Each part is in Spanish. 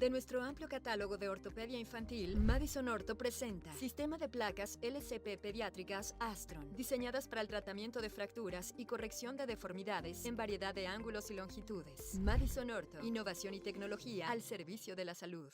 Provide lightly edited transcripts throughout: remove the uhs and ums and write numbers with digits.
De nuestro amplio catálogo de ortopedia infantil, Madison Orto presenta Sistema de placas LCP pediátricas Astron, diseñadas para el tratamiento de fracturas y corrección de deformidades en variedad de ángulos y longitudes. Madison Orto, innovación y tecnología al servicio de la salud.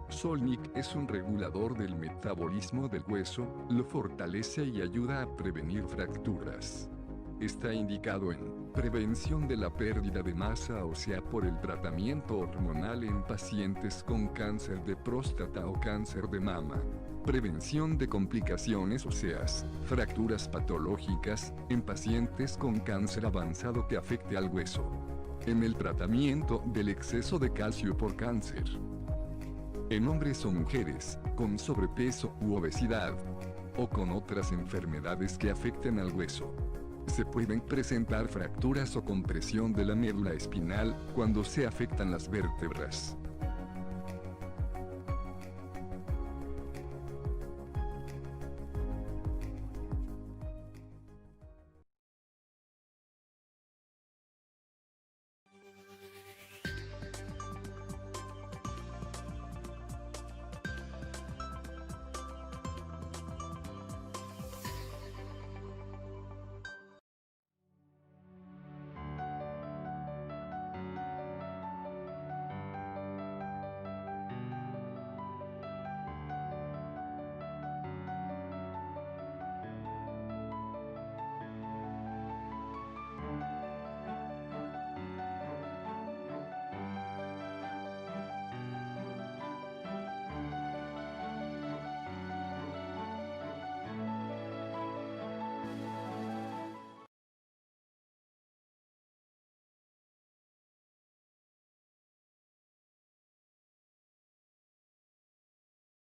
Solnic es un regulador del metabolismo del hueso, lo fortalece y ayuda a prevenir fracturas. Está indicado en prevención de la pérdida de masa ósea por el tratamiento hormonal en pacientes con cáncer de próstata o cáncer de mama. Prevención de complicaciones óseas, fracturas patológicas, en pacientes con cáncer avanzado que afecte al hueso. En el tratamiento del exceso de calcio por cáncer. En hombres o mujeres, con sobrepeso u obesidad, o con otras enfermedades que afecten al hueso. Se pueden presentar fracturas o compresión de la médula espinal cuando se afectan las vértebras.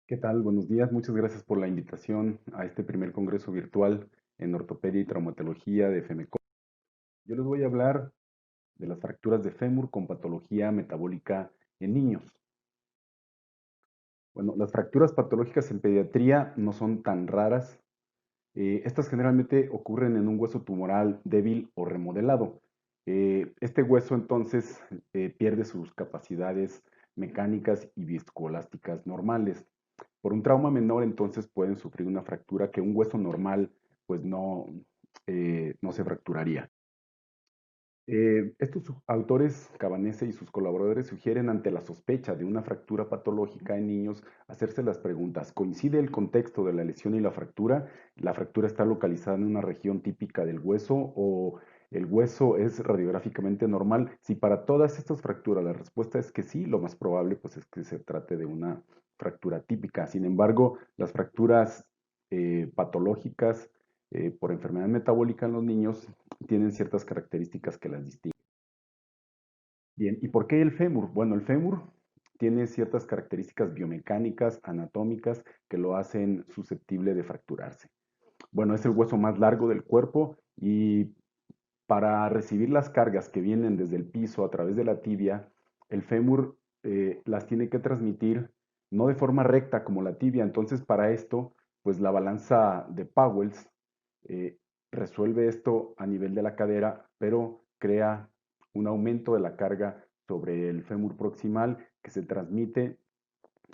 ¿Qué tal? Buenos días. Muchas gracias por la invitación a este primer congreso virtual en ortopedia y traumatología de FEMECO. Yo les voy a hablar de las fracturas de fémur con patología metabólica en niños. Bueno, las fracturas patológicas en pediatría no son tan raras. Estas generalmente ocurren en un hueso tumoral débil o remodelado. Este hueso entonces pierde sus capacidades mecánicas y viscoelásticas normales. Por un trauma menor, entonces pueden sufrir una fractura que un hueso normal pues no se fracturaría. Estos autores, Cabanese y sus colaboradores, sugieren ante la sospecha de una fractura patológica en niños hacerse las preguntas: ¿coincide el contexto de la lesión y la fractura? ¿La fractura está localizada en una región típica del hueso o el hueso es radiográficamente normal? Si para todas estas fracturas la respuesta es que sí, lo más probable pues es que se trate de una fractura típica. Sin embargo, las fracturas patológicas por enfermedad metabólica en los niños tienen ciertas características que las distinguen. Bien, ¿y por qué el fémur? Bueno, el fémur tiene ciertas características biomecánicas, anatómicas, que lo hacen susceptible de fracturarse. Bueno, es el hueso más largo del cuerpo y para recibir las cargas que vienen desde el piso a través de la tibia, el fémur las tiene que transmitir no de forma recta como la tibia. Entonces, para esto, pues la balanza de Powells eh, resuelve esto a nivel de la cadera, pero crea un aumento de la carga sobre el fémur proximal que se transmite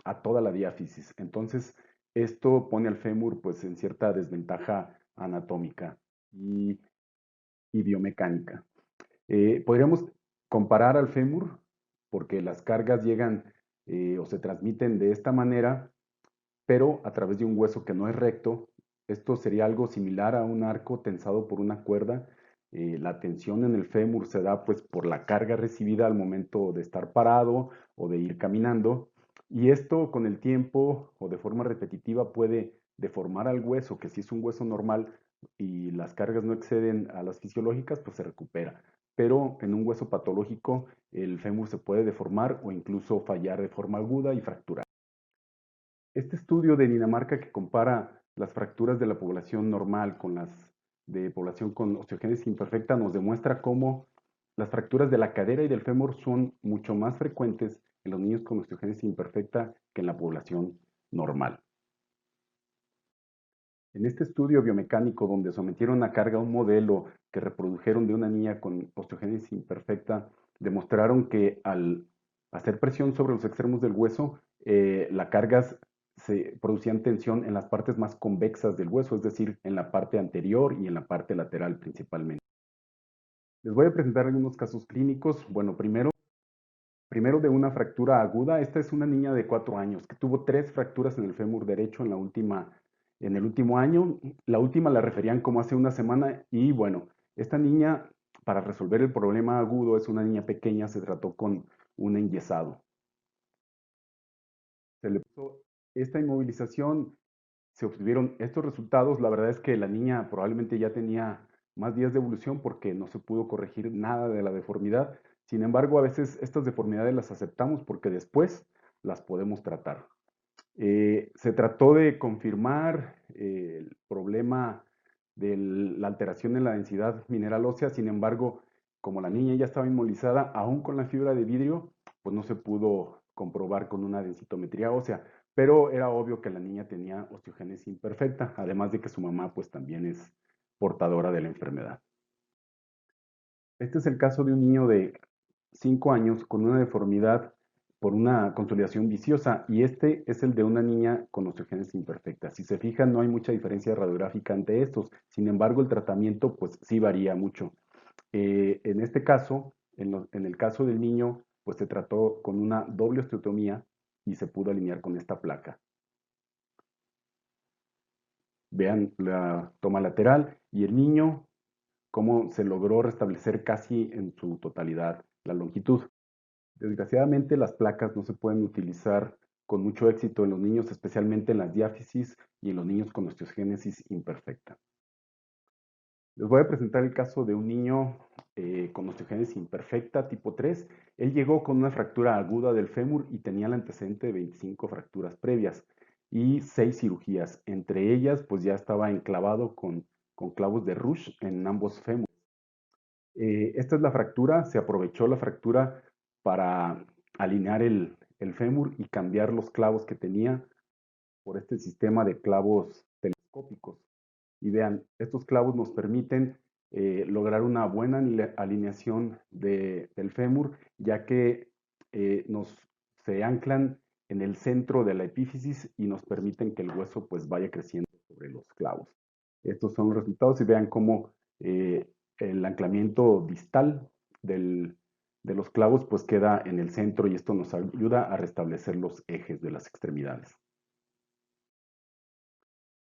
a toda la diáfisis. Entonces, esto pone al fémur pues en cierta desventaja anatómica y biomecánica. Podríamos comparar al fémur porque las cargas llegan o se transmiten de esta manera, pero a través de un hueso que no es recto. Esto sería algo similar a un arco tensado por una cuerda. La tensión en el fémur se da pues por la carga recibida al momento de estar parado o de ir caminando, y esto con el tiempo o de forma repetitiva puede deformar al hueso, que si es un hueso normal y las cargas no exceden a las fisiológicas, pues se recupera. Pero en un hueso patológico el fémur se puede deformar o incluso fallar de forma aguda y fracturar. Este estudio de Dinamarca que compara las fracturas de la población normal con las de población con osteogénesis imperfecta nos demuestra cómo las fracturas de la cadera y del fémur son mucho más frecuentes en los niños con osteogénesis imperfecta que en la población normal. En este estudio biomecánico donde sometieron a carga un modelo que reprodujeron de una niña con osteogénesis imperfecta, demostraron que al hacer presión sobre los extremos del hueso, las cargas se producían tensión en las partes más convexas del hueso, es decir, en la parte anterior y en la parte lateral principalmente. Les voy a presentar algunos casos clínicos. Bueno, primero de una fractura aguda. Esta es una niña de 4 años que tuvo 3 fracturas en el fémur derecho en el último año. La última la referían como hace una semana y bueno, esta niña, para resolver el problema agudo, es una niña pequeña, se trató con un enyesado. Se le puso esta inmovilización, se obtuvieron estos resultados. La verdad es que la niña probablemente ya tenía más días de evolución porque no se pudo corregir nada de la deformidad. Sin embargo, a veces estas deformidades las aceptamos porque después las podemos tratar. Se trató de confirmar el problema de la alteración en la densidad mineral ósea. Sin embargo, como la niña ya estaba inmovilizada, aún con la fibra de vidrio, pues no se pudo comprobar con una densitometría ósea, pero era obvio que la niña tenía osteogénesis imperfecta, además de que su mamá pues también es portadora de la enfermedad. Este es el caso de un niño de 5 años con una deformidad por una consolidación viciosa y este es el de una niña con osteogénesis imperfecta. Si se fijan, no hay mucha diferencia radiográfica entre estos. Sin embargo, el tratamiento pues sí varía mucho. En este caso, en el caso del niño, pues se trató con una doble osteotomía y se pudo alinear con esta placa. Vean la toma lateral y el niño, cómo se logró restablecer casi en su totalidad la longitud. Desgraciadamente, las placas no se pueden utilizar con mucho éxito en los niños, especialmente en las diáfisis y en los niños con osteogénesis imperfecta. Les voy a presentar el caso de un niño con osteogénesis imperfecta tipo 3. Él llegó con una fractura aguda del fémur y tenía el antecedente de 25 fracturas previas y 6 cirugías. Entre ellas, pues ya estaba enclavado con clavos de Rush en ambos fémures. Esta es la fractura. Se aprovechó la fractura para alinear el fémur y cambiar los clavos que tenía por este sistema de clavos telescópicos. Y vean, estos clavos nos permiten lograr una buena alineación del fémur, ya que se anclan en el centro de la epífisis y nos permiten que el hueso pues vaya creciendo sobre los clavos. Estos son los resultados y vean cómo el anclamiento distal de los clavos pues queda en el centro y esto nos ayuda a restablecer los ejes de las extremidades.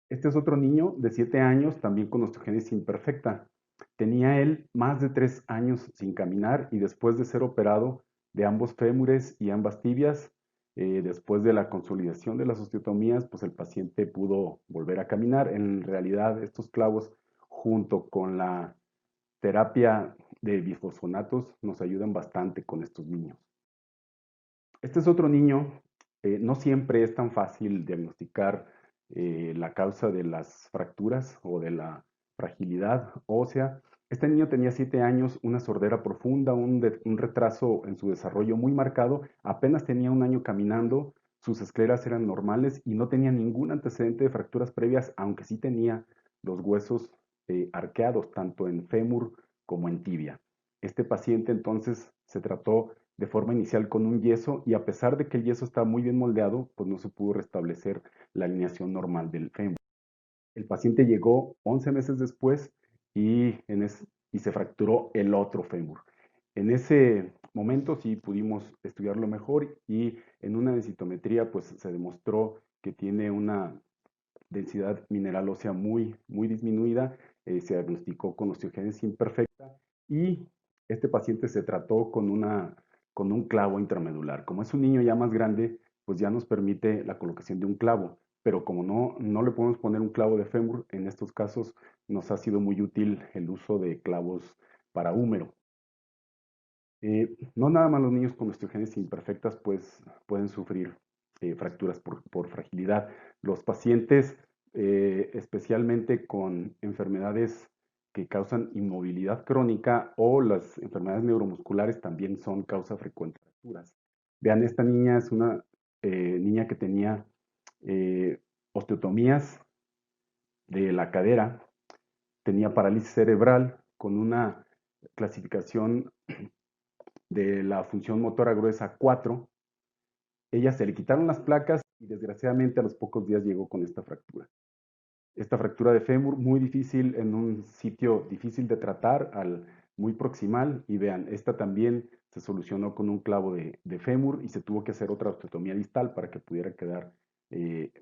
Este es otro niño de 7 años, también con osteogénesis imperfecta. Tenía él más de 3 años sin caminar y después de ser operado de ambos fémures y ambas tibias, después de la consolidación de las osteotomías, pues el paciente pudo volver a caminar. En realidad, estos clavos, junto con la terapia de bifosfonatos, nos ayudan bastante con estos niños. Este es otro niño. No siempre es tan fácil diagnosticar la causa de las fracturas o de la fragilidad ósea. Este niño tenía 7 años, una sordera profunda, un retraso en su desarrollo muy marcado, apenas tenía 1 año caminando, sus escleras eran normales y no tenía ningún antecedente de fracturas previas, aunque sí tenía los huesos arqueados, tanto en fémur como en tibia. Este paciente entonces se trató de forma inicial con un yeso y a pesar de que el yeso estaba muy bien moldeado, pues no se pudo restablecer la alineación normal del fémur. El paciente llegó 11 meses después y se fracturó el otro fémur. En ese momento sí pudimos estudiarlo mejor y en una densitometría pues se demostró que tiene una densidad mineral ósea muy disminuida, se diagnosticó con osteogénesis imperfecta y este paciente se trató con un clavo intramedular. Como es un niño ya más grande, pues ya nos permite la colocación de un clavo, pero como no le podemos poner un clavo de fémur, en estos casos nos ha sido muy útil el uso de clavos para húmero. No nada más los niños con osteogénesis imperfectas pues pueden sufrir fracturas por fragilidad. Los pacientes, especialmente con enfermedades que causan inmovilidad crónica o las enfermedades neuromusculares también son causa frecuente de fracturas. Vean, esta niña es una niña que tenía osteotomías de la cadera, tenía parálisis cerebral con una clasificación de la función motora gruesa 4. Ella se le quitaron las placas y desgraciadamente a los pocos días llegó con esta fractura. Esta fractura de fémur muy difícil en un sitio difícil de tratar, muy proximal, y vean, esta también se solucionó con un clavo de fémur y se tuvo que hacer otra osteotomía distal para que pudiera quedar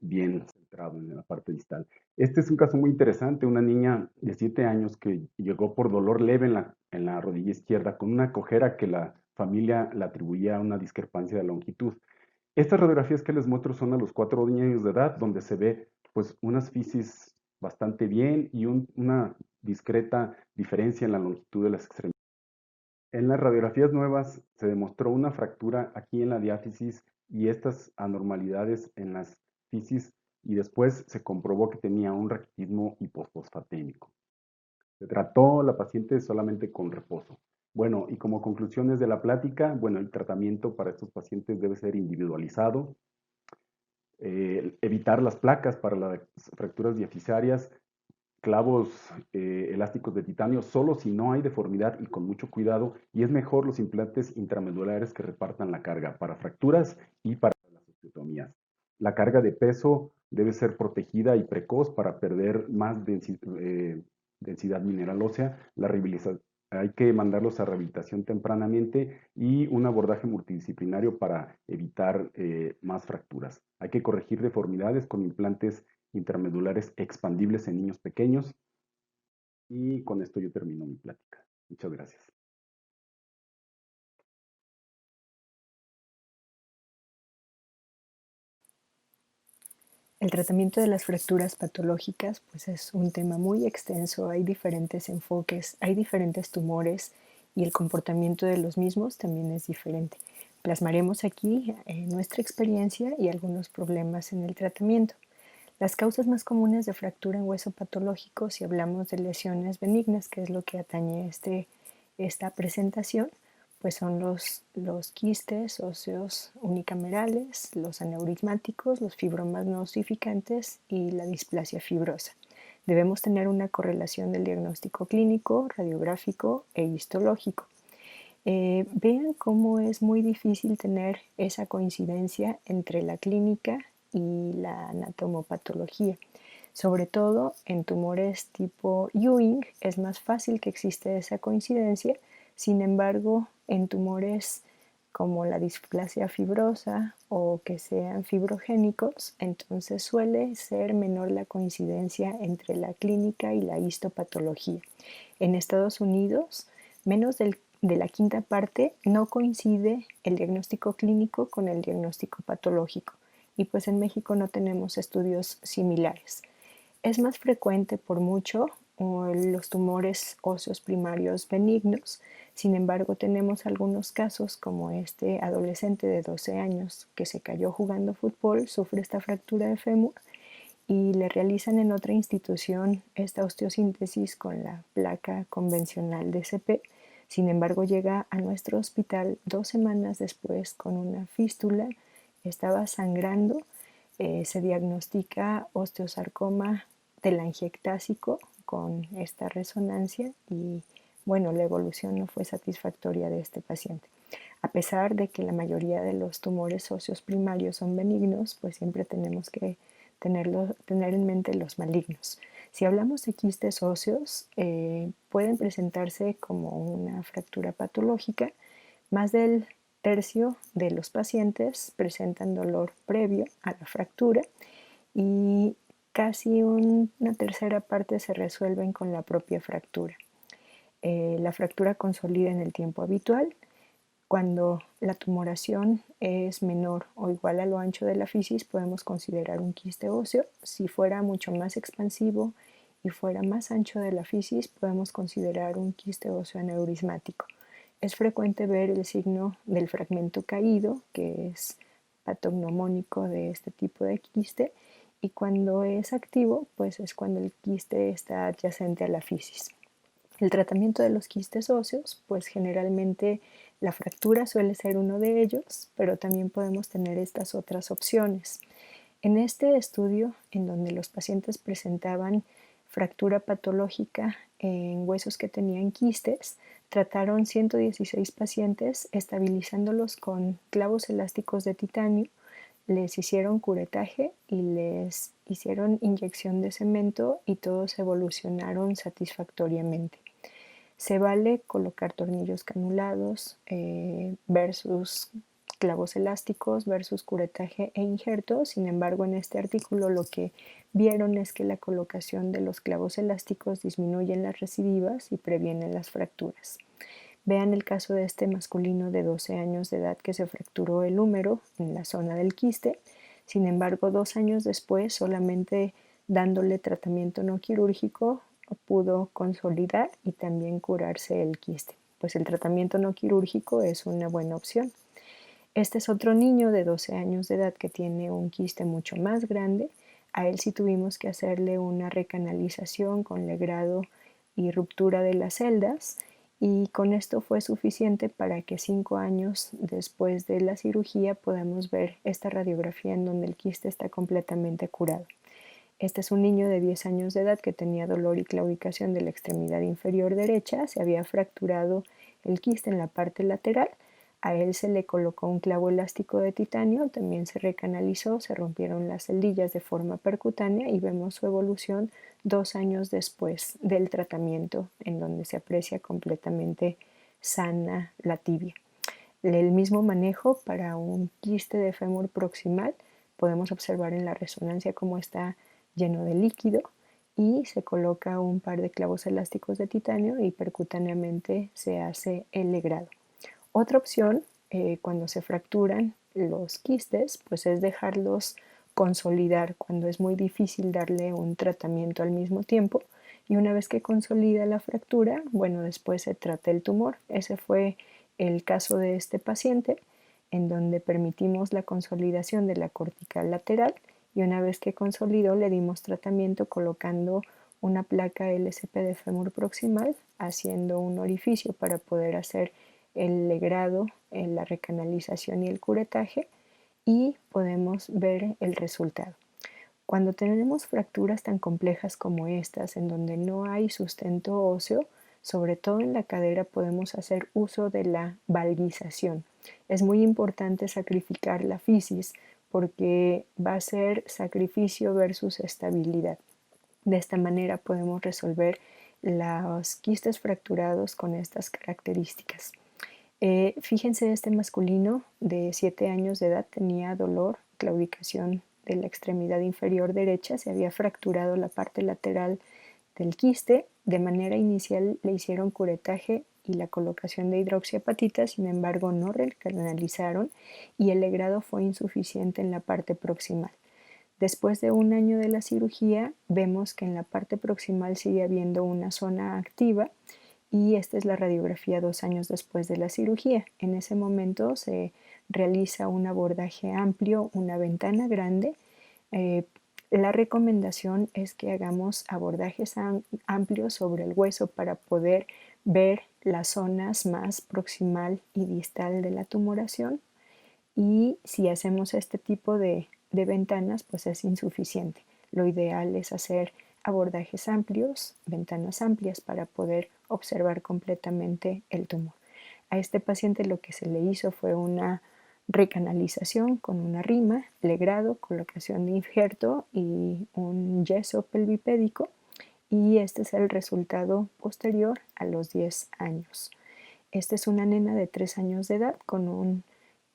bien centrado en la parte distal. Este es un caso muy interesante, una niña de 7 años que llegó por dolor leve en la rodilla izquierda con una cojera que la familia le atribuía a una discrepancia de longitud. Estas radiografías que les muestro son a los 4 años de edad, donde se ve pues unas fisis bastante bien y una discreta diferencia en la longitud de las extremidades. En las radiografías nuevas se demostró una fractura aquí en la diáfisis y estas anormalidades en las fisis, y después se comprobó que tenía un raquitismo hipofosfatémico. Se trató la paciente solamente con reposo. Bueno, y como conclusiones de la plática, bueno, el tratamiento para estos pacientes debe ser individualizado, evitar las placas para las fracturas diafisarias, clavos elásticos de titanio, solo si no hay deformidad y con mucho cuidado, y es mejor los implantes intramedulares que repartan la carga para fracturas y para las osteotomías. La carga de peso debe ser protegida y precoz para perder más densidad mineral ósea. Hay que mandarlos a rehabilitación tempranamente y un abordaje multidisciplinario para evitar más fracturas. Hay que corregir deformidades con implantes intramedulares expandibles en niños pequeños. Y con esto yo termino mi plática. Muchas gracias. El tratamiento de las fracturas patológicas pues es un tema muy extenso, hay diferentes enfoques, hay diferentes tumores y el comportamiento de los mismos también es diferente. Plasmaremos aquí nuestra experiencia y algunos problemas en el tratamiento. Las causas más comunes de fractura en hueso patológico, si hablamos de lesiones benignas, que es lo que atañe esta presentación, pues son los quistes óseos unicamerales, los aneurismáticos, los fibromas no osificantes y la displasia fibrosa. Debemos tener una correlación del diagnóstico clínico, radiográfico e histológico. Vean cómo es muy difícil tener esa coincidencia entre la clínica y la anatomopatología. Sobre todo en tumores tipo Ewing es más fácil que exista esa coincidencia, sin embargo en tumores como la displasia fibrosa o que sean fibrogénicos, entonces suele ser menor la coincidencia entre la clínica y la histopatología. En Estados Unidos, menos de la quinta parte no coincide el diagnóstico clínico con el diagnóstico patológico, y pues en México no tenemos estudios similares. Es más frecuente por mucho los tumores óseos primarios benignos. Sin embargo, tenemos algunos casos como este adolescente de 12 años que se cayó jugando fútbol, sufre esta fractura de fémur y le realizan en otra institución esta osteosíntesis con la placa convencional de CP. Sin embargo, llega a nuestro hospital 2 semanas después con una fístula, estaba sangrando, se diagnostica osteosarcoma telangiectásico con esta resonancia y bueno, la evolución no fue satisfactoria de este paciente. A pesar de que la mayoría de los tumores óseos primarios son benignos, pues siempre tenemos que tener en mente los malignos. Si hablamos de quistes óseos, pueden presentarse como una fractura patológica. Más del tercio de los pacientes presentan dolor previo a la fractura y casi una tercera parte se resuelven con la propia fractura. La fractura consolida en el tiempo habitual. Cuando la tumoración es menor o igual a lo ancho de la fisis, podemos considerar un quiste óseo. Si fuera mucho más expansivo y fuera más ancho de la fisis, podemos considerar un quiste óseo aneurismático. Es frecuente ver el signo del fragmento caído, que es patognomónico de este tipo de quiste, y cuando es activo, pues es cuando el quiste está adyacente a la fisis. El tratamiento de los quistes óseos, pues generalmente la fractura suele ser uno de ellos, pero también podemos tener estas otras opciones. En este estudio, en donde los pacientes presentaban fractura patológica en huesos que tenían quistes, trataron 116 pacientes estabilizándolos con clavos elásticos de titanio, les hicieron curetaje y les hicieron inyección de cemento y todos evolucionaron satisfactoriamente. Se vale colocar tornillos canulados versus clavos elásticos versus curetaje e injerto. Sin embargo, en este artículo lo que vieron es que la colocación de los clavos elásticos disminuye las recidivas y previene las fracturas. Vean el caso de este masculino de 12 años de edad que se fracturó el húmero en la zona del quiste. Sin embargo, 2 años después, solamente dándole tratamiento no quirúrgico, pudo consolidar y también curarse el quiste. Pues el tratamiento no quirúrgico es una buena opción. Este es otro niño de 12 años de edad que tiene un quiste mucho más grande. A él sí tuvimos que hacerle una recanalización con legrado y ruptura de las celdas, y con esto fue suficiente para que 5 años después de la cirugía podamos ver esta radiografía en donde el quiste está completamente curado. Este es un niño de 10 años de edad que tenía dolor y claudicación de la extremidad inferior derecha, se había fracturado el quiste en la parte lateral, a él se le colocó un clavo elástico de titanio, también se recanalizó, se rompieron las celdillas de forma percutánea y vemos su evolución 2 años después del tratamiento, en donde se aprecia completamente sana la tibia. El mismo manejo para un quiste de fémur proximal, podemos observar en la resonancia cómo está lleno de líquido y se coloca un par de clavos elásticos de titanio y percutáneamente se hace el legrado. Otra opción cuando se fracturan los quistes pues es dejarlos consolidar cuando es muy difícil darle un tratamiento al mismo tiempo, y una vez que consolida la fractura, bueno, después se trata el tumor. Ese fue el caso de este paciente, en donde permitimos la consolidación de la cortical lateral y una vez que consolidó le dimos tratamiento colocando una placa LSP de fémur proximal, haciendo un orificio para poder hacer el legrado, la recanalización y el curetaje, y podemos ver el resultado. Cuando tenemos fracturas tan complejas como estas, en donde no hay sustento óseo, sobre todo en la cadera, podemos hacer uso de la valguización. Es muy importante sacrificar la fisis porque va a ser sacrificio versus estabilidad. De esta manera podemos resolver los quistes fracturados con estas características. Fíjense, este masculino de 7 años de edad tenía dolor, claudicación de la extremidad inferior derecha, se había fracturado la parte lateral del quiste. De manera inicial le hicieron curetaje y la colocación de hidroxiapatita, sin embargo no recanalizaron y el legrado fue insuficiente en la parte proximal. Después de 1 año de la cirugía, vemos que en la parte proximal sigue habiendo una zona activa, y esta es la radiografía 2 años después de la cirugía. En ese momento se realiza un abordaje amplio, una ventana grande. La recomendación es que hagamos abordajes amplios sobre el hueso para poder ver las zonas más proximal y distal de la tumoración, y si hacemos este tipo de ventanas pues es insuficiente. Lo ideal es hacer abordajes amplios, ventanas amplias para poder observar completamente el tumor. A este paciente lo que se le hizo fue una recanalización con una rima, legrado, colocación de injerto y un yeso pelvipédico, y este es el resultado posterior a los 10 años. Esta es una nena de 3 años de edad con un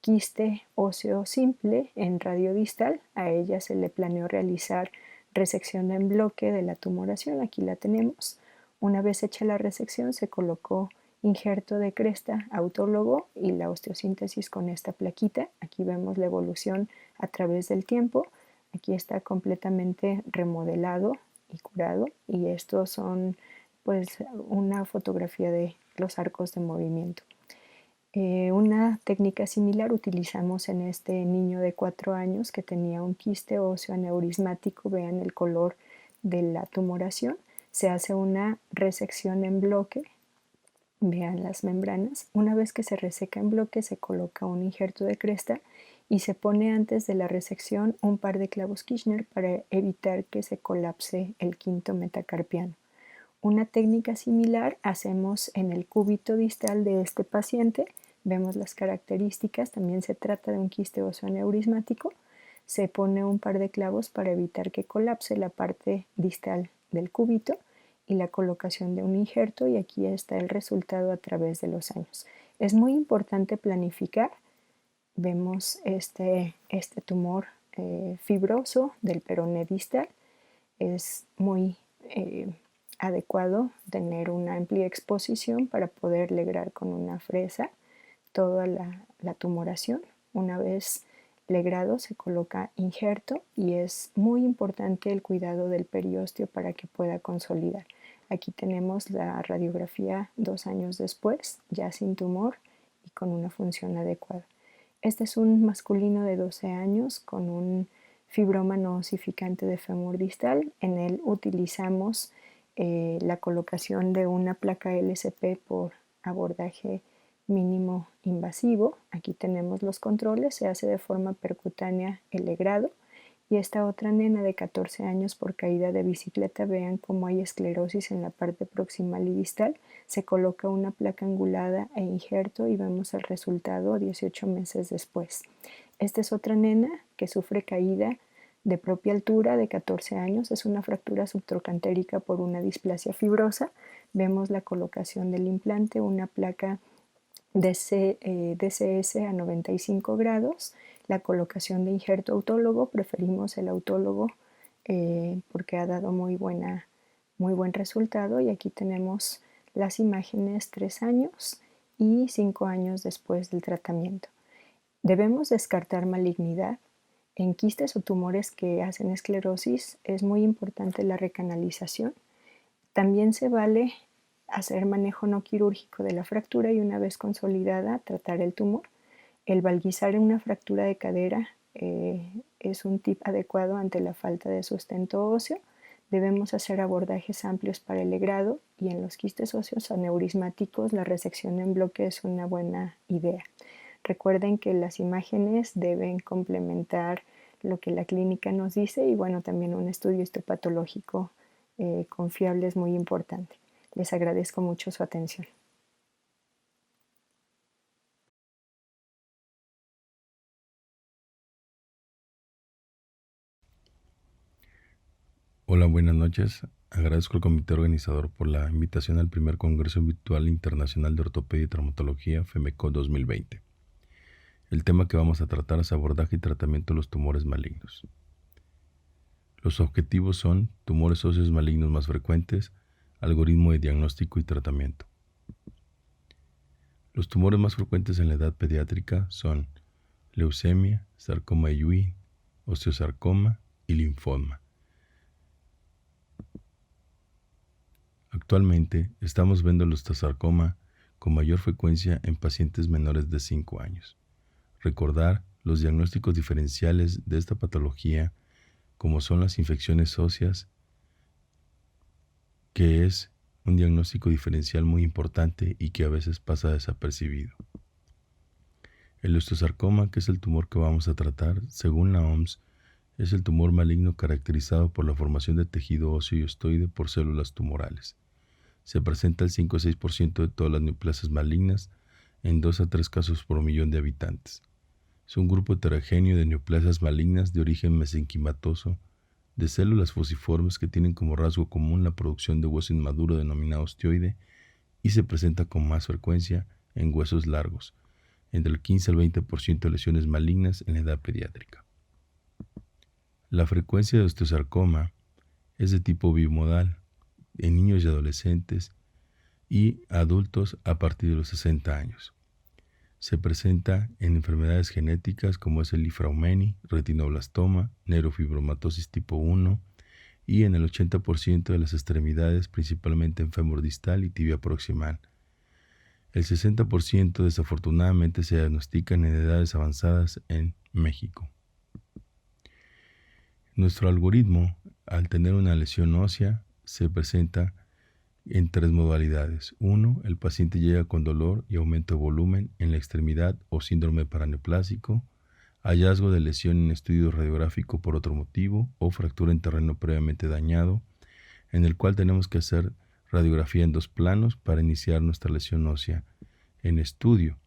quiste óseo simple en radio distal. A ella se le planeó realizar resección en bloque de la tumoración, aquí la tenemos. Una vez hecha la resección se colocó injerto de cresta autólogo y la osteosíntesis con esta plaquita. Aquí vemos la evolución a través del tiempo. Aquí está completamente remodelado y curado, y estos son pues una fotografía de los arcos de movimiento. Una técnica similar utilizamos en este niño de 4 años que tenía un quiste óseo aneurismático. Vean el color de la tumoración. Se hace una resección en bloque, vean las membranas. Una vez que se reseca en bloque, se coloca un injerto de cresta y se pone antes de la resección un par de clavos Kirchner para evitar que se colapse el quinto metacarpiano. Una técnica similar hacemos en el cúbito distal de este paciente. Vemos las características, también se trata de un quiste óseo aneurismático. Se pone un par de clavos para evitar que colapse la parte distal del cúbito y la colocación de un injerto, y aquí está el resultado a través de los años. Es muy importante planificar. Vemos este tumor fibroso del peroné distal. Es muy adecuado tener una amplia exposición para poder legrar con una fresa toda la tumoración. Una vez legrado se coloca injerto y es muy importante el cuidado del periósteo para que pueda consolidar. Aquí tenemos la radiografía 2 años después, ya sin tumor y con una función adecuada. Este es un masculino de 12 años con un fibroma no osificante de fémur distal. En él utilizamos la colocación de una placa LCP por abordaje mínimo invasivo. Aquí tenemos los controles, se hace de forma percutánea el legrado. Y esta otra nena de 14 años por caída de bicicleta, vean cómo hay esclerosis en la parte proximal y distal. Se coloca una placa angulada e injerto y vemos el resultado 18 meses después. Esta es otra nena que sufre caída de propia altura de 14 años. Es una fractura subtrocantérica por una displasia fibrosa. Vemos la colocación del implante, una placa DCS a 95 grados, la colocación de injerto autólogo. Preferimos el autólogo porque ha dado muy buen resultado, y aquí tenemos las imágenes 3 años y 5 años después del tratamiento. Debemos descartar malignidad. En quistes o tumores que hacen esclerosis es muy importante la recanalización. También se vale hacer manejo no quirúrgico de la fractura y, una vez consolidada, tratar el tumor. El valguizar en una fractura de cadera es un tip adecuado ante la falta de sustento óseo. Debemos hacer abordajes amplios para el legrado, y en los quistes óseos aneurismáticos la resección en bloque es una buena idea. Recuerden que las imágenes deben complementar lo que la clínica nos dice, y bueno, también un estudio histopatológico confiable es muy importante. Les agradezco mucho su atención. Hola, buenas noches. Agradezco al comité organizador por la invitación al primer Congreso Virtual Internacional de Ortopedia y Traumatología FEMECO 2020. El tema que vamos a tratar es abordaje y tratamiento de los tumores malignos. Los objetivos son tumores óseos malignos más frecuentes, algoritmo de diagnóstico y tratamiento. Los tumores más frecuentes en la edad pediátrica son leucemia, sarcoma de Ewing, osteosarcoma y linfoma. Actualmente estamos viendo el osteosarcoma con mayor frecuencia en pacientes menores de 5 años. Recordar los diagnósticos diferenciales de esta patología, como son las infecciones óseas, que es un diagnóstico diferencial muy importante y que a veces pasa desapercibido. El osteosarcoma, que es el tumor que vamos a tratar, según la OMS, es el tumor maligno caracterizado por la formación de tejido óseo y osteoide por células tumorales. Se presenta el 5 a 6% de todas las neoplasias malignas, en 2 a 3 casos por millón de habitantes. Es un grupo heterogéneo de neoplasias malignas de origen mesenquimatoso, de células fusiformes que tienen como rasgo común la producción de hueso inmaduro denominado osteoide, y se presenta con más frecuencia en huesos largos, entre el 15 al 20% de lesiones malignas en la edad pediátrica. La frecuencia de osteosarcoma es de tipo bimodal en niños y adolescentes y adultos a partir de los 60 años. Se presenta en enfermedades genéticas como es el Li-Fraumeni, retinoblastoma, neurofibromatosis tipo 1 y en el 80% de las extremidades, principalmente en fémur distal y tibia proximal. El 60% desafortunadamente se diagnostican en edades avanzadas en México. Nuestro algoritmo, al tener una lesión ósea, se presenta en 3 modalidades. 1. El paciente llega con dolor y aumento de volumen en la extremidad o síndrome paraneoplásico, hallazgo de lesión en estudio radiográfico por otro motivo o fractura en terreno previamente dañado, en el cual tenemos que hacer radiografía en 2 planos para iniciar nuestra lesión ósea en estudio.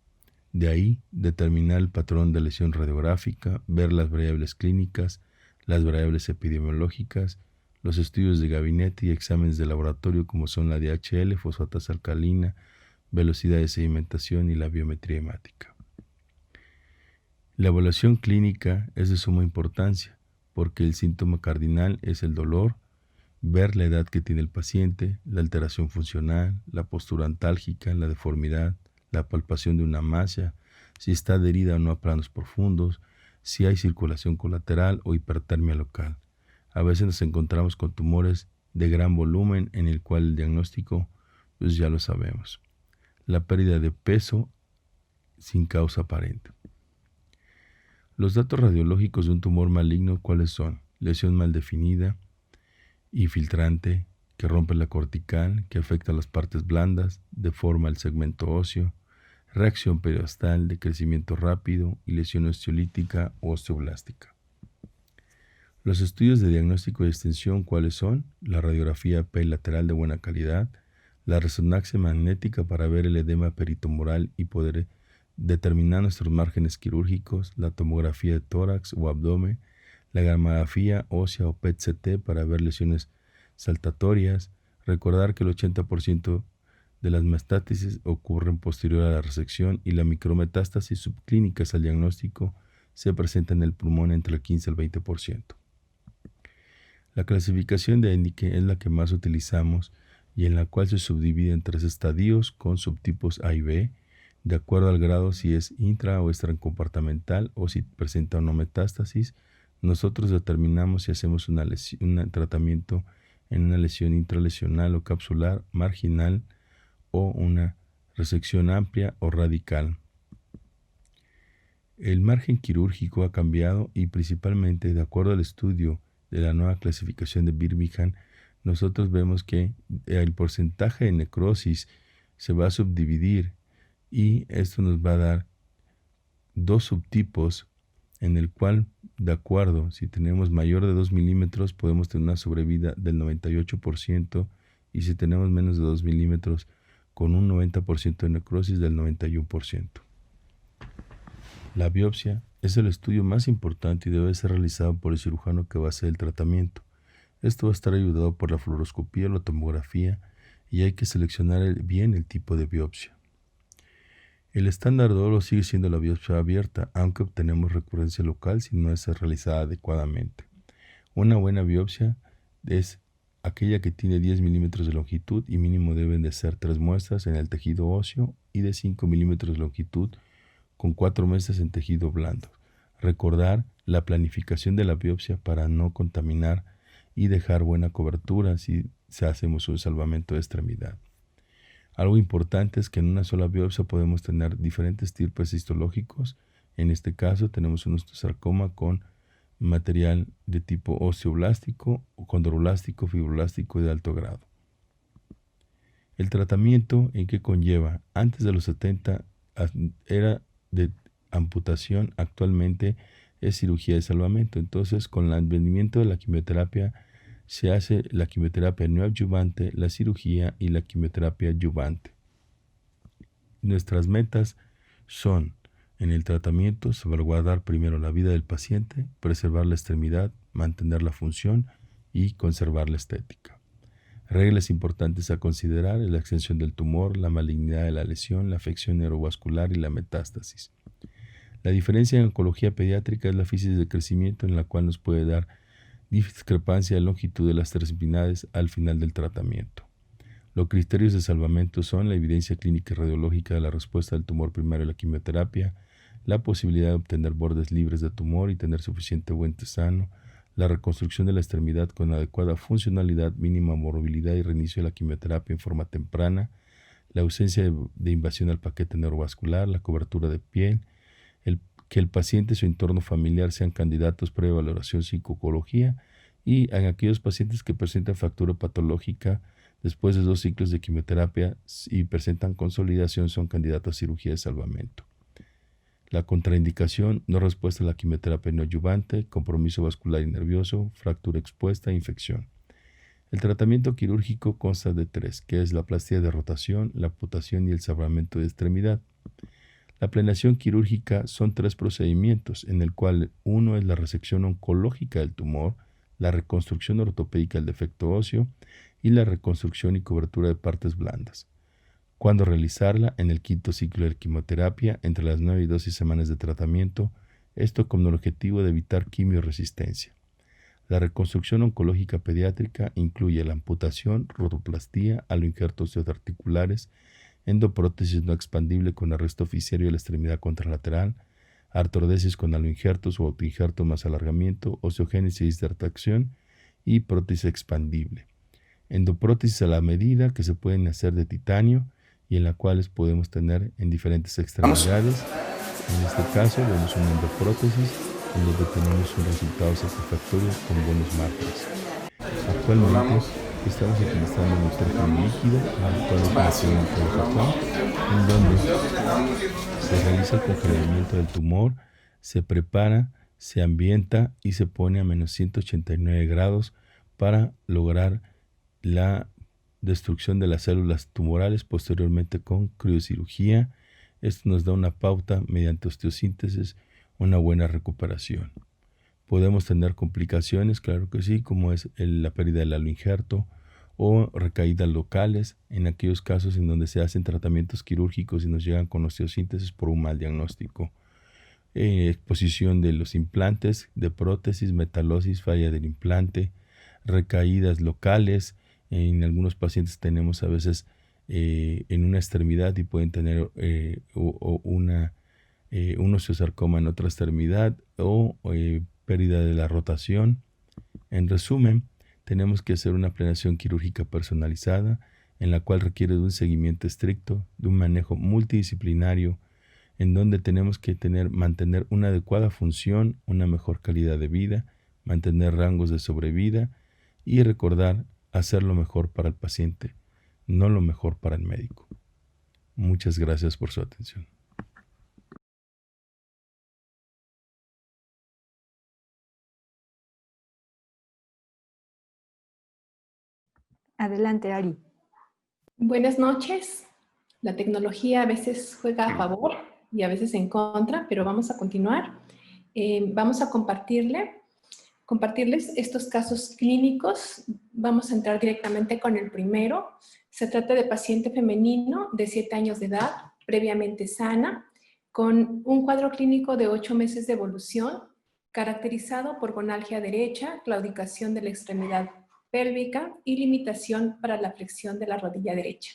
De ahí, determinar el patrón de lesión radiográfica, ver las variables clínicas, las variables epidemiológicas, los estudios de gabinete y exámenes de laboratorio como son la DHL, fosfatasa alcalina, velocidad de sedimentación y la biometría hemática. La evaluación clínica es de suma importancia porque el síntoma cardinal es el dolor, ver la edad que tiene el paciente, la alteración funcional, la postura antálgica, la deformidad, la palpación de una masa, si está adherida o no a planos profundos, si hay circulación colateral o hipertermia local. A veces nos encontramos con tumores de gran volumen en el cual el diagnóstico, pues ya lo sabemos. La pérdida de peso sin causa aparente. Los datos radiológicos de un tumor maligno, ¿cuáles son? Lesión mal definida y filtrante, que rompe la cortical, que afecta a las partes blandas, deforma el segmento óseo, reacción periostal de crecimiento rápido y lesión osteolítica o osteoblástica. Los estudios de diagnóstico y extensión, ¿cuáles son? La radiografía P lateral de buena calidad, la resonancia magnética para ver el edema peritumoral y poder determinar nuestros márgenes quirúrgicos, la tomografía de tórax o abdomen, la gamografía ósea o PET-CT para ver lesiones saltatorias. Recordar que el 80% de las metástasis ocurren posterior a la resección y la micrometástasis subclínicas al diagnóstico se presenta en el pulmón entre el 15 al 20%. La clasificación de Ehrliche es la que más utilizamos y en la cual se subdivide en 3 estadios con subtipos A y B, de acuerdo al grado si es intra o extracompartimental o si presenta o no metástasis. Nosotros determinamos si hacemos un tratamiento en una lesión intralesional o capsular, marginal o una resección amplia o radical. El margen quirúrgico ha cambiado y principalmente de acuerdo al estudio de la nueva clasificación de Birmingham, nosotros vemos que el porcentaje de necrosis se va a subdividir y esto nos va a dar 2 subtipos en el cual, de acuerdo, si tenemos mayor de 2 milímetros podemos tener una sobrevida del 98% y si tenemos menos de 2 milímetros con un 90% de necrosis del 91%. La biopsia es el estudio más importante y debe ser realizado por el cirujano que va a hacer el tratamiento. Esto va a estar ayudado por la fluoroscopía o la tomografía y hay que seleccionar bien el tipo de biopsia. El estándar de oro sigue siendo la biopsia abierta, aunque obtenemos recurrencia local si no es realizada adecuadamente. Una buena biopsia es aquella que tiene 10 milímetros de longitud y mínimo deben de ser 3 muestras en el tejido óseo y de 5 milímetros de longitud con 4 muestras en tejido blando. Recordar la planificación de la biopsia para no contaminar y dejar buena cobertura si hacemos un salvamento de extremidad. Algo importante es que en una sola biopsia podemos tener diferentes tipos histológicos. En este caso tenemos un osteosarcoma con material de tipo osteoblástico, condroblástico, fibroblástico de alto grado. El tratamiento en que conlleva antes de los 70 era de amputación, actualmente es cirugía de salvamento. Entonces, con el advenimiento de la quimioterapia se hace la quimioterapia neoadyuvante, la cirugía y la quimioterapia adyuvante. Nuestras metas son, en el tratamiento, salvaguardar primero la vida del paciente, preservar la extremidad, mantener la función y conservar la estética. Reglas importantes a considerar es la extensión del tumor, la malignidad de la lesión, la afección neurovascular y la metástasis. La diferencia en oncología pediátrica es la física de crecimiento en la cual nos puede dar discrepancia de longitud de las terminales al final del tratamiento. Los criterios de salvamento son la evidencia clínica y radiológica de la respuesta del tumor primario a la quimioterapia, la posibilidad de obtener bordes libres de tumor y tener suficiente buen sano, la reconstrucción de la extremidad con adecuada funcionalidad, mínima movilidad y reinicio de la quimioterapia en forma temprana, la ausencia de invasión al paquete neurovascular, la cobertura de piel, que el paciente y su entorno familiar sean candidatos para valoración psicología y en aquellos pacientes que presentan fractura patológica después de 2 ciclos de quimioterapia y presentan consolidación son candidatos a cirugía de salvamento. La contraindicación: no respuesta a la quimioterapia neoadyuvante, compromiso vascular y nervioso, fractura expuesta e infección. El tratamiento quirúrgico consta de 3, que es la plastía de rotación, la amputación y el salvamento de extremidad. La planeación quirúrgica son 3 procedimientos, en el cual uno es la resección oncológica del tumor, la reconstrucción ortopédica del defecto óseo y la reconstrucción y cobertura de partes blandas. ¿Cuándo realizarla? En el 5º ciclo de quimioterapia, entre las 9 y 12 semanas de tratamiento, esto con el objetivo de evitar quimioresistencia. La reconstrucción oncológica pediátrica incluye la amputación, rotoplastía, aloinjertos osteoarticulares, endoprótesis no expandible con arresto fisario de la extremidad contralateral, artrodesis con aloinjertos o autoinjertos más alargamiento, osteogénesis de retracción y prótesis expandible. Endoprótesis a la medida, que se pueden hacer de titanio y en las cuales podemos tener en diferentes extremidades. En este caso vemos una endoprótesis en donde tenemos un resultado satisfactorio con buenos márgenes. Actualmente estamos utilizando nitrógeno líquido, en donde se realiza el congelamiento del tumor, se prepara, se ambienta y se pone a menos 189 grados para lograr la destrucción de las células tumorales, posteriormente con criocirugía. Esto nos da una pauta mediante osteosíntesis, una buena recuperación. Podemos tener complicaciones, claro que sí, como es la pérdida del aloinjerto o recaídas locales en aquellos casos en donde se hacen tratamientos quirúrgicos y nos llegan con osteosíntesis por un mal diagnóstico. Exposición de los implantes, de prótesis, metalosis, falla del implante, recaídas locales. En algunos pacientes tenemos a veces en una extremidad y pueden tener un osteosarcoma en otra extremidad o pérdida de la rotación. En resumen, tenemos que hacer una planeación quirúrgica personalizada en la cual requiere de un seguimiento estricto, de un manejo multidisciplinario, en donde tenemos que mantener una adecuada función, una mejor calidad de vida, mantener rangos de sobrevida y recordar hacer lo mejor para el paciente, no lo mejor para el médico. Muchas gracias por su atención. Adelante, Ari. Buenas noches. La tecnología a veces juega a favor y a veces en contra, pero vamos a continuar. Vamos a compartirles estos casos clínicos. Vamos a entrar directamente con el primero. Se trata de paciente femenino de 7 años de edad, previamente sana, con un cuadro clínico de 8 meses de evolución, caracterizado por gonalgia derecha, claudicación de la extremidad pélvica y limitación para la flexión de la rodilla derecha.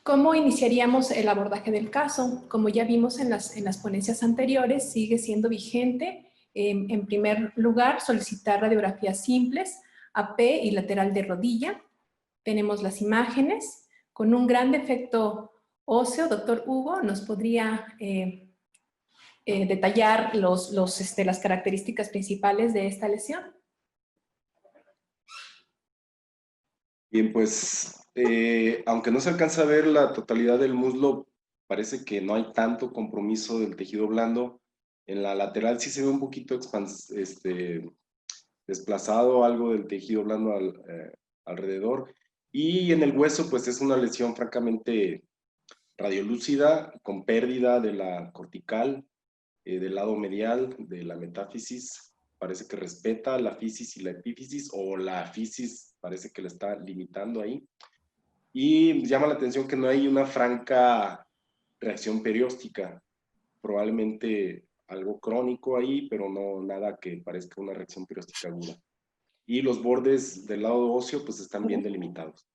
¿Cómo iniciaríamos el abordaje del caso? Como ya vimos en las ponencias anteriores, sigue siendo vigente. En primer lugar, solicitar radiografías simples, AP y lateral de rodilla. Tenemos las imágenes. Con un gran defecto óseo, doctor Hugo, ¿nos podría detallar las características principales de esta lesión? Bien, pues, aunque no se alcanza a ver la totalidad del muslo, parece que no hay tanto compromiso del tejido blando. En la lateral sí se ve un poquito desplazado algo del tejido blando alrededor. Y en el hueso, pues es una lesión francamente radiolúcida, con pérdida de la cortical, del lado medial, de la metáfisis. Parece que respeta la fisis y la epífisis, o la fisis parece que le está limitando ahí. Y llama la atención que no hay una franca reacción perióstica. Probablemente algo crónico ahí, pero no nada que parezca una reacción perióstica aguda. Y los bordes del lado óseo pues están bien delimitados.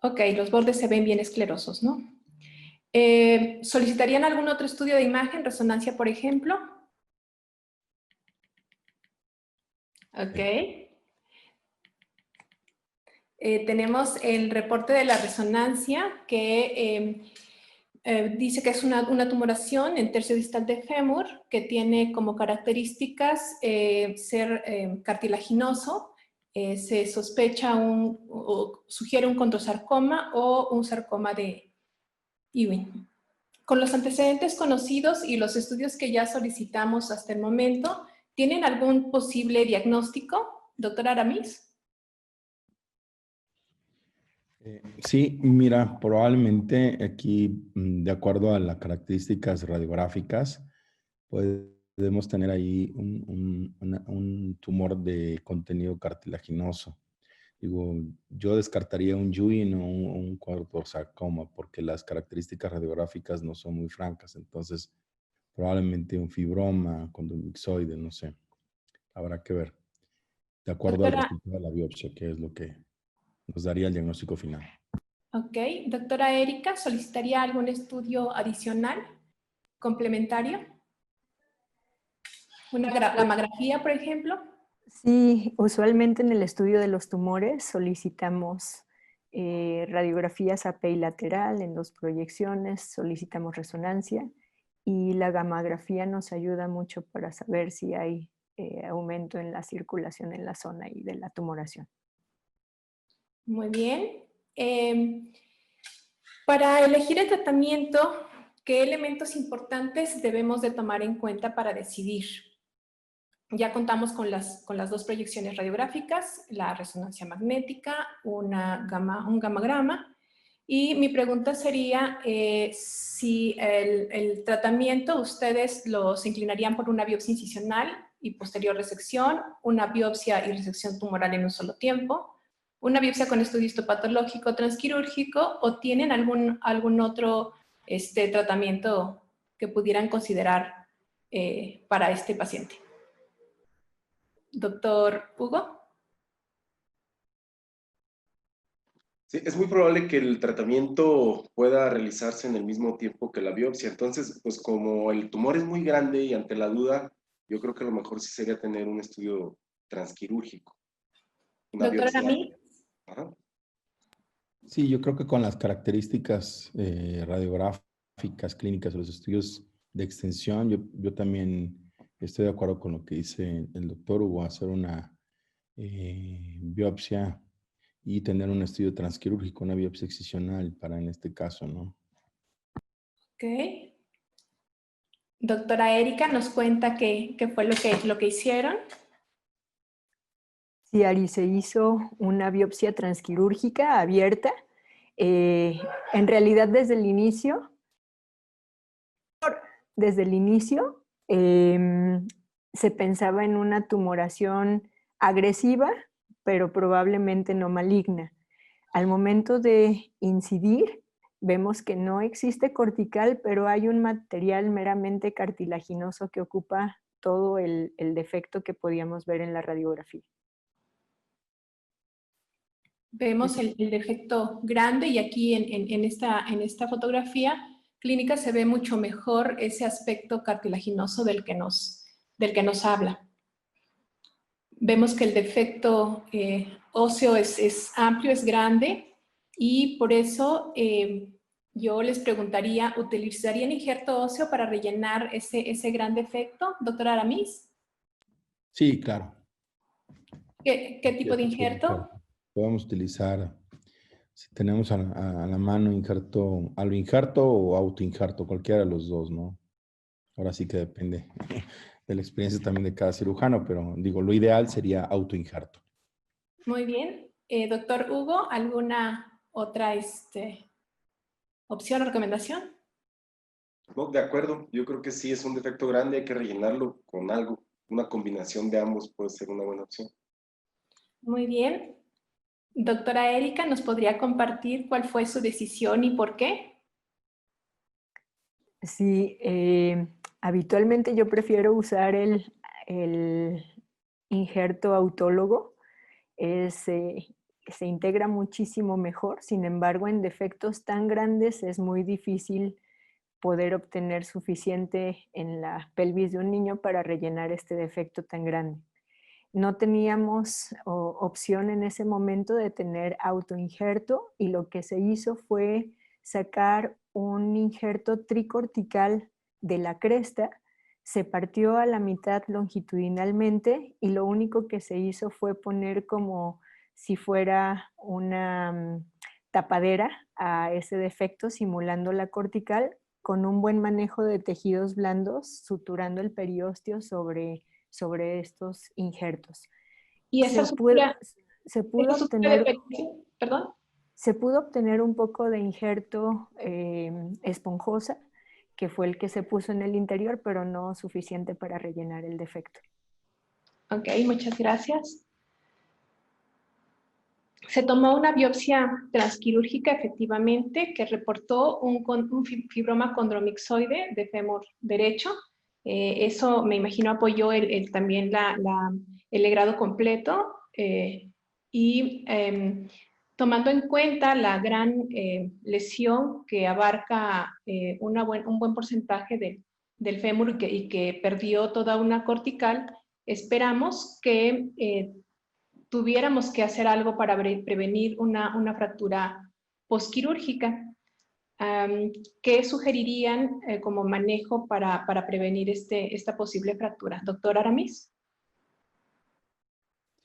Ok, los bordes se ven bien esclerosos, ¿no? ¿Solicitarían algún otro estudio de imagen, resonancia, por ejemplo? Ok. Tenemos el reporte de la resonancia que dice que es una tumoración en tercio distal de fémur que tiene como características ser cartilaginoso. Se sospecha o sugiere un condrosarcoma o un sarcoma de Ewing. Con los antecedentes conocidos y los estudios que ya solicitamos hasta el momento, ¿tienen algún posible diagnóstico, doctora Aramis? Sí, mira, probablemente aquí, de acuerdo a las características radiográficas, podemos tener ahí un tumor de contenido cartilaginoso. Digo, yo descartaría un Ewing o un cuadrantosarcoma porque las características radiográficas no son muy francas. Entonces, probablemente un fibroma, condomixoide, no sé. Habrá que ver. De acuerdo al Doctora, resultado de la biopsia, que es lo que nos daría el diagnóstico final. ok. Doctora Erika, ¿solicitaría algún estudio adicional, complementario? ¿Una gammagrafía, por ejemplo? Sí, usualmente en el estudio de los tumores solicitamos radiografías apilateral en 2 proyecciones, solicitamos resonancia y la gammagrafía nos ayuda mucho para saber si hay aumento en la circulación en la zona y de la tumoración. Muy bien. Para elegir el tratamiento, ¿qué elementos importantes debemos de tomar en cuenta para decidir? Ya contamos con las 2 proyecciones radiográficas, la resonancia magnética, un gammagrama. Y mi pregunta sería si el tratamiento ustedes los inclinarían por una biopsia incisional y posterior resección, una biopsia y resección tumoral en un solo tiempo, una biopsia con estudio histopatológico transquirúrgico o tienen algún otro tratamiento que pudieran considerar para este paciente. Doctor Hugo. Sí, es muy probable que el tratamiento pueda realizarse en el mismo tiempo que la biopsia. Entonces, pues como el tumor es muy grande y ante la duda, yo creo que lo mejor sí sería tener un estudio transquirúrgico. Una Doctora biopsia. Nami. Ajá. Sí, yo creo que con las características radiográficas, clínicas, los estudios de extensión, yo también estoy de acuerdo con lo que dice el doctor Hugo, hacer una biopsia y tener un estudio transquirúrgico, una biopsia excisional para en este caso, ¿no? Ok. Doctora Erika nos cuenta qué fue lo que hicieron. Sí, Ari, se hizo una biopsia transquirúrgica abierta. En realidad, desde el inicio, se pensaba en una tumoración agresiva, pero probablemente no maligna. Al momento de incidir, vemos que no existe cortical, pero hay un material meramente cartilaginoso que ocupa todo el defecto que podíamos ver en la radiografía. Vemos el defecto grande y aquí en esta fotografía clínica se ve mucho mejor ese aspecto cartilaginoso del que nos habla. Vemos que el defecto óseo es amplio, es grande y por eso yo les preguntaría, ¿utilizarían injerto óseo para rellenar ese gran defecto, doctora Aramis? Sí, claro. ¿Qué tipo de injerto? Podemos utilizar, si tenemos a la mano injerto, aloinjerto o autoinjerto, cualquiera de los dos, ¿no? Ahora sí que depende de la experiencia también de cada cirujano, pero digo, lo ideal sería autoinjerto. Muy bien. Doctor Hugo, ¿alguna otra opción o recomendación? No, de acuerdo. Yo creo que sí es un defecto grande, hay que rellenarlo con algo. Una combinación de ambos puede ser una buena opción. Muy bien. Doctora Erika, ¿nos podría compartir cuál fue su decisión y por qué? Sí, habitualmente yo prefiero usar el injerto autólogo. Se integra muchísimo mejor, sin embargo, en defectos tan grandes es muy difícil poder obtener suficiente en la pelvis de un niño para rellenar este defecto tan grande. No teníamos opción en ese momento de tener autoinjerto y lo que se hizo fue sacar un injerto tricortical de la cresta, se partió a la mitad longitudinalmente y lo único que se hizo fue poner como si fuera una tapadera a ese defecto, simulando la cortical, con un buen manejo de tejidos blandos, suturando el periósteo sobre estos injertos. Y esa sutura, se pudo obtener, perdón. Se pudo obtener un poco de injerto esponjosa, que fue el que se puso en el interior, pero no suficiente para rellenar el defecto. Ok, muchas gracias. Se tomó una biopsia transquirúrgica efectivamente que reportó un fibroma condromixoide de fémur derecho. Eso me imagino apoyó también el legrado completo tomando en cuenta la gran lesión que abarca un buen porcentaje del fémur y que perdió toda una cortical, esperamos que tuviéramos que hacer algo para prevenir una fractura postquirúrgica. ¿Qué sugerirían como manejo para prevenir esta posible fractura? Doctor Aramis.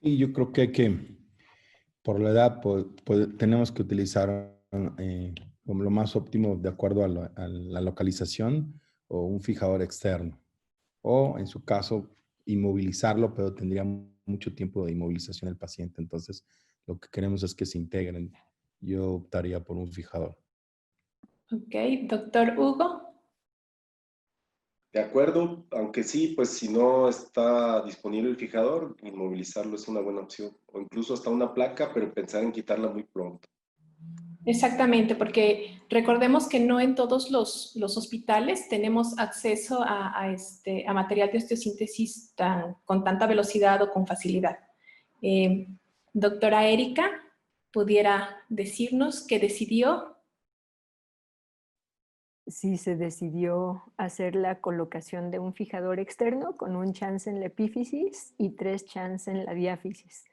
Sí, yo creo que por la edad tenemos que utilizar como lo más óptimo de acuerdo a la localización o un fijador externo. O en su caso, inmovilizarlo, pero tendría mucho tiempo de inmovilización el paciente. Entonces, lo que queremos es que se integren. Yo optaría por un fijador. Ok, doctor Hugo. De acuerdo, aunque sí, pues si no está disponible el fijador, inmovilizarlo es una buena opción. O incluso hasta una placa, pero pensar en quitarla muy pronto. Exactamente, porque recordemos que no en todos los hospitales tenemos acceso a material de osteosíntesis con tanta velocidad o con facilidad. Doctora Erika, ¿pudiera decirnos qué decidió? Sí, se decidió hacer la colocación de un fijador externo con un chance en la epífisis y 3 chances en la diáfisis.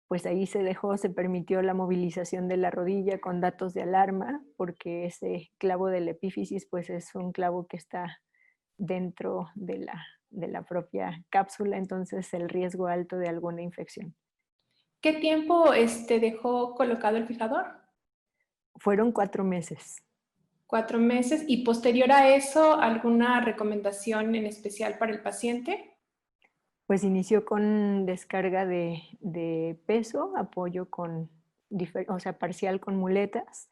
Pues ahí se permitió la movilización de la rodilla con datos de alarma, porque ese clavo de la epífisis pues es un clavo que está dentro de la propia cápsula, entonces el riesgo alto de alguna infección. ¿Qué tiempo dejó colocado el fijador? Fueron 4 meses. 4 meses. ¿Y posterior a eso, alguna recomendación en especial para el paciente? Pues inició con descarga de peso, apoyo parcial con muletas,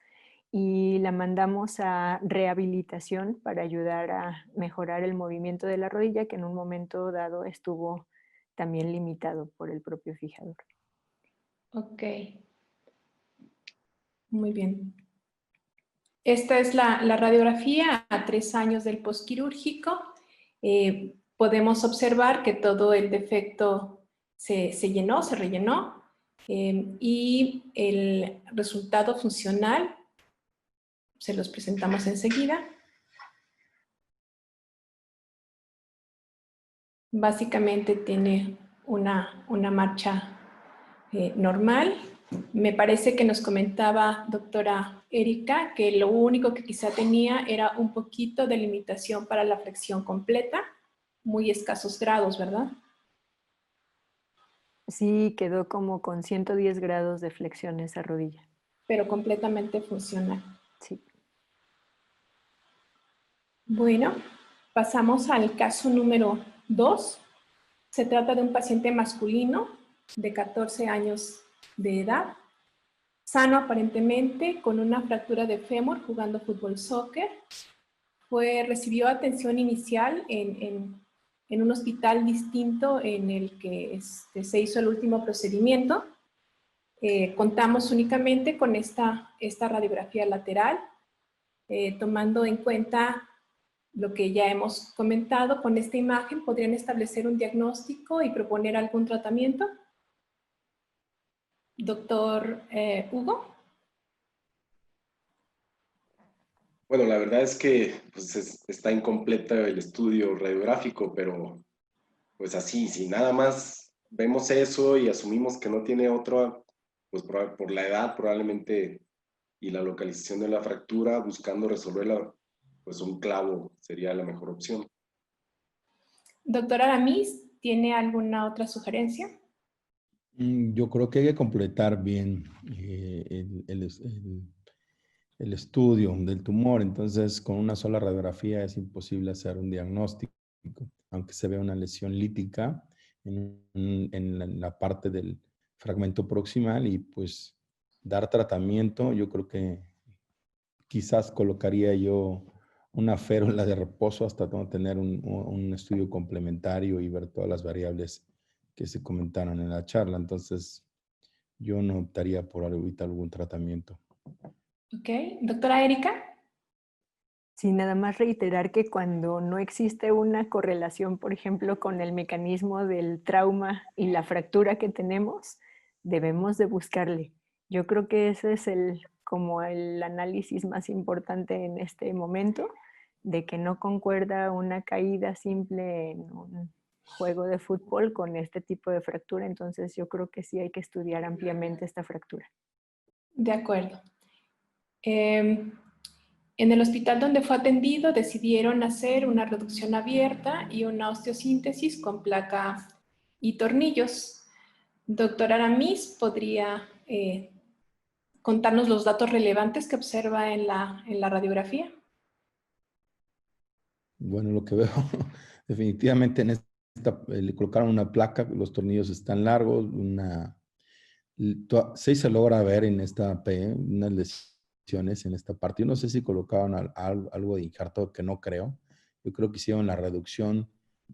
y la mandamos a rehabilitación para ayudar a mejorar el movimiento de la rodilla, que en un momento dado estuvo también limitado por el propio fijador. Ok. Muy bien. Esta es la radiografía a 3 años del postquirúrgico. Podemos observar que todo el defecto se rellenó, y el resultado funcional se los presentamos enseguida. Básicamente tiene una marcha normal. Me parece que nos comentaba doctora Erika que lo único que quizá tenía era un poquito de limitación para la flexión completa, muy escasos grados, ¿verdad? Sí, quedó como con 110 grados de flexión esa rodilla. Pero completamente funcional. Sí. Bueno, pasamos al caso número 2. Se trata de un paciente masculino de 14 años de edad, sano aparentemente, con una fractura de fémur jugando fútbol soccer. Recibió atención inicial en un hospital distinto en el que se hizo el último procedimiento. Contamos únicamente con esta radiografía lateral, tomando en cuenta lo que ya hemos comentado. Con esta imagen podrían establecer un diagnóstico y proponer algún tratamiento. Doctor Hugo. Bueno, la verdad es que pues, está incompleta el estudio radiográfico, pero pues así, si nada más vemos eso y asumimos que no tiene otra, pues por la edad probablemente y la localización de la fractura, buscando resolverla, pues un clavo sería la mejor opción. Doctora Aramis, ¿tiene alguna otra sugerencia? Yo creo que hay que completar bien el estudio del tumor. Entonces, con una sola radiografía es imposible hacer un diagnóstico, aunque se vea una lesión lítica en la parte del fragmento proximal, y pues dar tratamiento. Yo creo que quizás colocaría yo una férula de reposo hasta no tener un estudio complementario y ver todas las variables que se comentaron en la charla. Entonces, yo no optaría por ahorita algún tratamiento. Ok, doctora Erika. Sí, nada más reiterar que cuando no existe una correlación, por ejemplo, con el mecanismo del trauma y la fractura que tenemos, debemos de buscarle. Yo creo que ese es como el análisis más importante en este momento, de que no concuerda una caída simple en un juego de fútbol con este tipo de fractura. Entonces yo creo que sí hay que estudiar ampliamente esta fractura. De acuerdo. En el hospital donde fue atendido decidieron hacer una reducción abierta y una osteosíntesis con placa y tornillos. Doctor Aramis, ¿podría contarnos los datos relevantes que observa en la radiografía? Bueno, lo que veo definitivamente en le colocaron una placa, los tornillos están largos, sí se logra ver en esta P unas lesiones en esta parte. Yo no sé si colocaron algo de injerto, que no creo. Yo creo que hicieron la reducción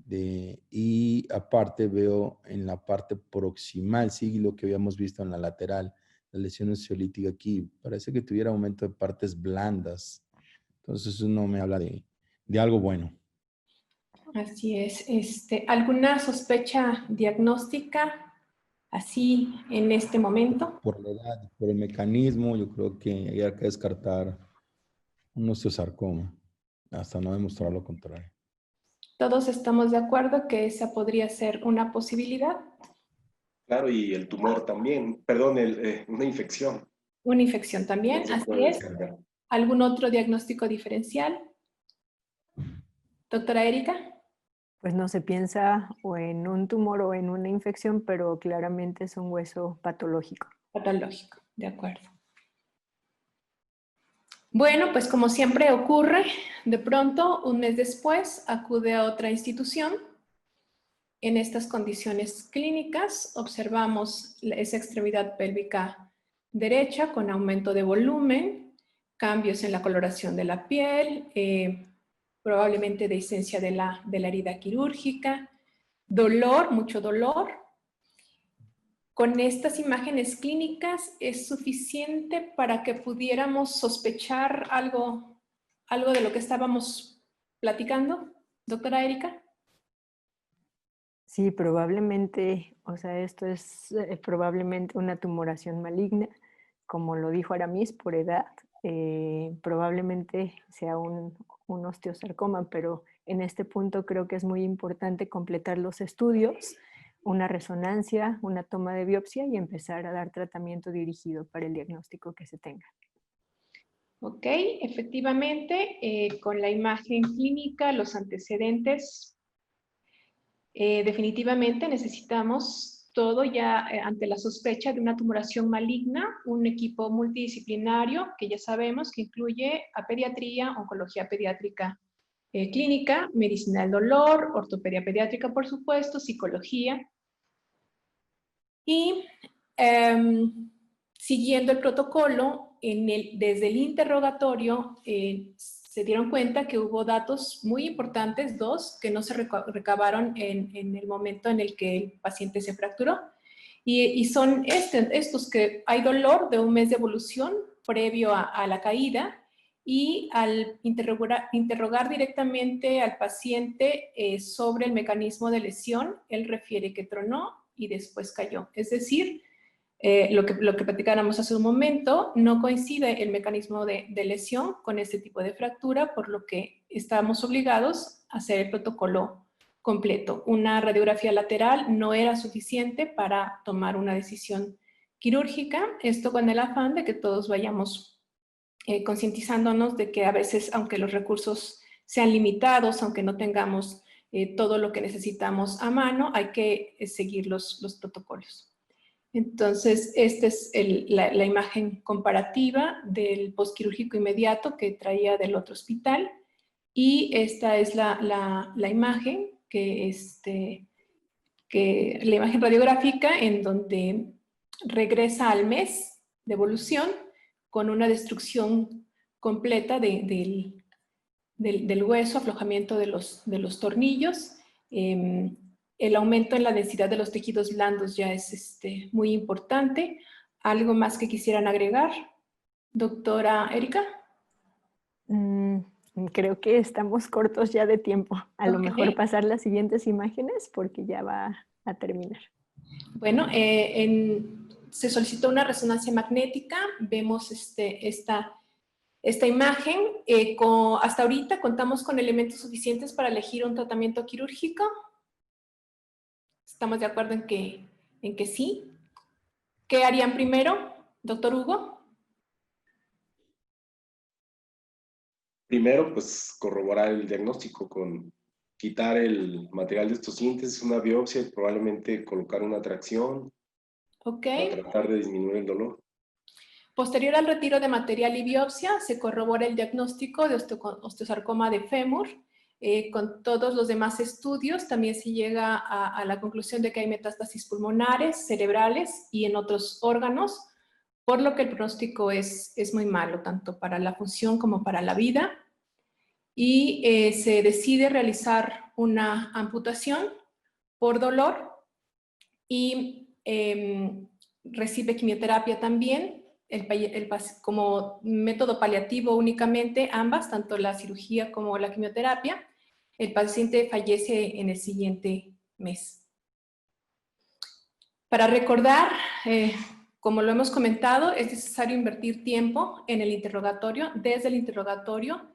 y aparte veo en la parte proximal, sí, lo que habíamos visto en la lateral, la lesión esciolítica aquí, parece que tuviera aumento de partes blandas. Entonces eso no me habla de algo bueno. Así es. ¿Alguna sospecha diagnóstica así en este momento? Por la edad, por el mecanismo, yo creo que hay que descartar un osteosarcoma, hasta no demostrar lo contrario. Todos estamos de acuerdo que esa podría ser una posibilidad. Claro, y el tumor también, perdón, una infección. Una infección también, No se así puede es. descartar. ¿Algún otro diagnóstico diferencial? Doctora Erika. Pues no se piensa o en un tumor o en una infección, pero claramente es un hueso patológico. Patológico, de acuerdo. Bueno, pues como siempre ocurre, de pronto, un mes después, acude a otra institución. En estas condiciones clínicas observamos esa extremidad pélvica derecha con aumento de volumen, cambios en la coloración de la piel, probablemente dehiscencia de la herida quirúrgica, dolor, mucho dolor. Con estas imágenes clínicas es suficiente para que pudiéramos sospechar algo de lo que estábamos platicando, doctora Erika. Sí, probablemente, o sea, esto es probablemente una tumoración maligna, como lo dijo Aramis, por edad, probablemente sea un osteosarcoma, pero en este punto creo que es muy importante completar los estudios, una resonancia, una toma de biopsia y empezar a dar tratamiento dirigido para el diagnóstico que se tenga. Ok, efectivamente, con la imagen clínica, los antecedentes, definitivamente necesitamos todo ya ante la sospecha de una tumoración maligna, un equipo multidisciplinario que ya sabemos que incluye a pediatría, oncología pediátrica clínica, medicina del dolor, ortopedia pediátrica, por supuesto, psicología. Y siguiendo el protocolo, desde el interrogatorio se dieron cuenta que hubo datos muy importantes, dos, que no se recabaron en el momento en el que el paciente se fracturó. Y son estos que hay dolor de un mes de evolución previo a la caída, y al interrogar directamente al paciente sobre el mecanismo de lesión, él refiere que tronó y después cayó. Es decir, lo que platicáramos hace un momento, no coincide el mecanismo de lesión con este tipo de fractura, por lo que estamos obligados a hacer el protocolo completo. Una radiografía lateral no era suficiente para tomar una decisión quirúrgica, esto con el afán de que todos vayamos concientizándonos de que a veces, aunque los recursos sean limitados, aunque no tengamos todo lo que necesitamos a mano, hay que seguir los protocolos. Entonces, esta es la imagen comparativa del postquirúrgico inmediato que traía del otro hospital. Y esta es la imagen la imagen radiográfica en donde regresa al mes de evolución con una destrucción completa del hueso, aflojamiento de los tornillos. El aumento en la densidad de los tejidos blandos ya es muy importante. ¿Algo más que quisieran agregar? Doctora Erika. Creo que estamos cortos ya de tiempo. A lo Ok. mejor pasar las siguientes imágenes porque ya va a terminar. Bueno, se solicitó una resonancia magnética. Vemos esta imagen. Hasta ahorita contamos con elementos suficientes para elegir un tratamiento quirúrgico. ¿Estamos de acuerdo en que sí? ¿Qué harían primero, doctor Hugo? Primero, pues corroborar el diagnóstico con quitar el material de estosíntesis, una biopsia y probablemente colocar una tracción para tratar de disminuir el dolor. Posterior al retiro de material y biopsia, se corrobora el diagnóstico de osteosarcoma de fémur. Con todos los demás estudios también se llega a la conclusión de que hay metástasis pulmonares, cerebrales y en otros órganos, por lo que el pronóstico es muy malo, tanto para la función como para la vida. Y se decide realizar una amputación por dolor y recibe quimioterapia también, como método paliativo únicamente, ambas, tanto la cirugía como la quimioterapia. El paciente fallece en el siguiente mes. Para recordar, como lo hemos comentado, es necesario invertir tiempo en el interrogatorio. Desde el interrogatorio,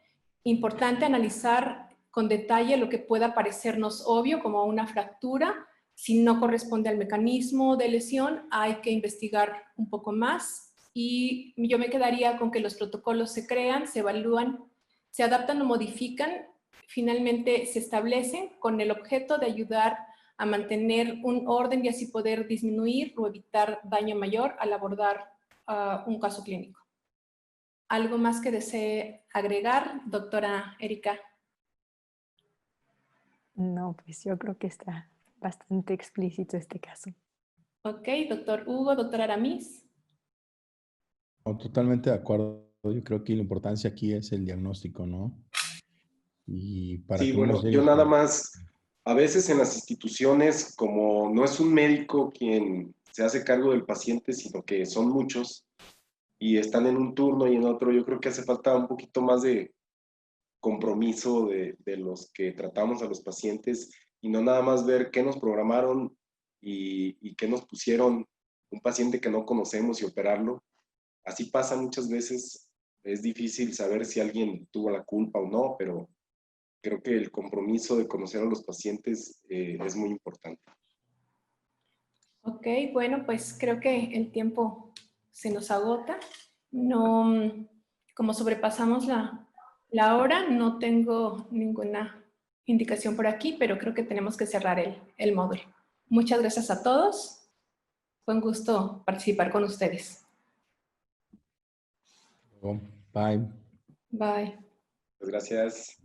importante analizar con detalle lo que pueda parecernos obvio, como una fractura. Si no corresponde al mecanismo de lesión, hay que investigar un poco más. Y yo me quedaría con que los protocolos se crean, se evalúan, se adaptan o modifican, finalmente se establecen con el objeto de ayudar a mantener un orden y así poder disminuir o evitar daño mayor al abordar un caso clínico. ¿Algo más que desee agregar, doctora Erika? No, pues yo creo que está bastante explícito este caso. Ok, doctor Hugo, doctor Aramis. No, totalmente de acuerdo. Yo creo que la importancia aquí es el diagnóstico, ¿no? Y para Sí, que uno bueno, llegue yo nada más, a veces en las instituciones, como no es un médico quien se hace cargo del paciente, sino que son muchos y están en un turno y en otro, yo creo que hace falta un poquito más de compromiso de los que tratamos a los pacientes y no nada más ver qué nos programaron y qué nos pusieron un paciente que no conocemos y operarlo. Así pasa muchas veces, es difícil saber si alguien tuvo la culpa o no, pero creo que el compromiso de conocer a los pacientes es muy importante. Ok, bueno, pues creo que el tiempo se nos agota. No, como sobrepasamos la hora, no tengo ninguna indicación por aquí, pero creo que tenemos que cerrar el módulo. Muchas gracias a todos. Fue un gusto participar con ustedes. Bye. Bye. Pues gracias.